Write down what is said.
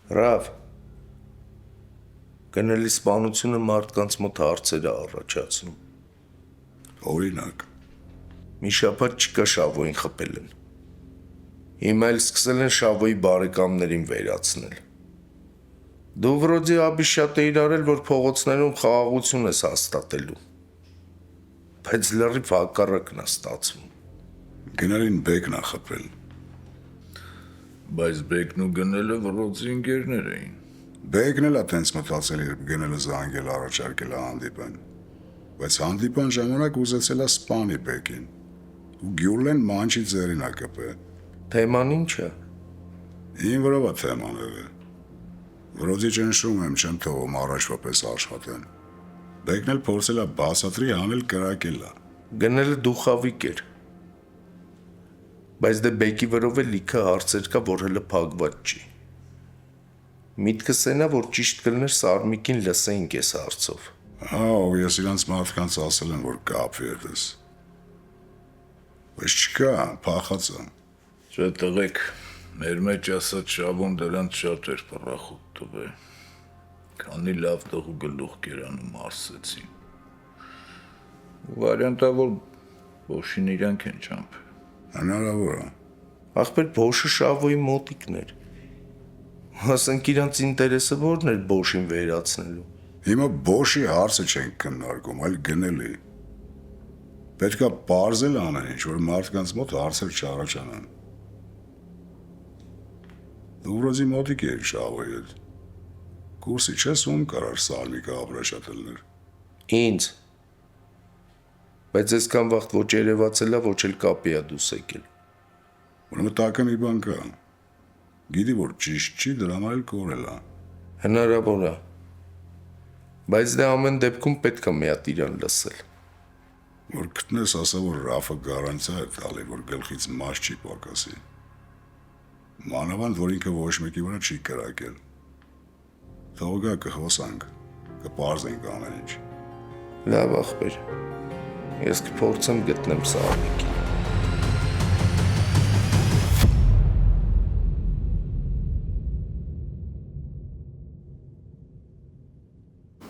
Ռավ, գնելի սպանությունը մարդկանց մոտ հարցեր է առաջացնում։ Օրինակ, Մի շաբաթ չկա Շավոյին խփել են։ Հիմա էլ սկսել են Շավոյի բարեկամներին վերացնել։ Դու վրոդի աբի շատ էիր արել, որ փողոցներում խաղաղություն ես հաստատելու։ Բայց լրիվ հակառակն է ստացվում։ գնալին բեկն է խփել։ Բայց բեկն ու գնելը վրոցի ընկերներ էին։ Բեկն էլ է տենց մտածել, երբ գնելը զանգել առաջարկել է հանդիպան։ Բայց հանդիպան ժամանակ ուզեցել է սպանի բեկին։ Ու Գյուլեն մանչի ձերին է կպել։ Թեման ինչ է։ Ին վրով է թեմաները։ Վրոդի ճնշում եմ չեմ թողում առաջվա պես աշխատեն։ Բեկն էլ փորձել է բացատրի անել կրակել է։ Գնելը դուխավիկ էր։ Բայց դե բեկի վրով էլ լիքը հարցեր կա, որ հələ փակված չի։ Միտքս այն է, որ ճիշտ կլներ Սարմիկին լսեինք այս հարցով։ Ես իրանց մարդկանց ասել եմ, որ կապվի հետս։ Բայց չկա, փախած եմ։ Չէ տղեկ, մեր մեջ ասած Շավոն դրանց շատ էր պռախուտ տվել։ Քանի լավ տղու գլուխ կերանում արսեցին։ Վարիանտա որ Բոշին իրանք են ճամփ։ Հնարավոր է։ Ախպեր Բոշը Շավոյի մոտիկն էր։ Ասենք իրանց ինտերեսը որն էր Բոշին վերացնելու։ Հիմա Բոշի հարցը չենք քննարկում, այլ գնելի։ Պետք է պարզել անեն ինչ, որ մարդկանց մոտ հարցեր չառաջանան։ Դու վրոզի մոտիկ էր Շավոյի հետ։ Կուրսի չես ում կարար Սարմիկը ապրաշատելներ։ Ինձ։ Բայց այսքան վաղ ոչ երևացել է, ոչ էլ կապի է դուս եկել։ Ուրեմն տակը մի բան կա։ Գիտի, որ ճիշտ չի, դրա համար էլ կորել է։ Հնարավոր է։ Բայց դե ամեն դեպքում պետք է մի հատ իրան լսել։ Որ գտնես, ասա, որ Ռաֆը գարանտիա է տալի, որ գլխից մաս չի պակասի։ Մանավանդ, որ ինքը ոչ մեկի վրա չի կրակել։ Թողա կխոսանք, կպարզենք ամեն ինչ։ Լավ ախպեր։ Ես կփորձեմ գտնեմ Սարմիկին։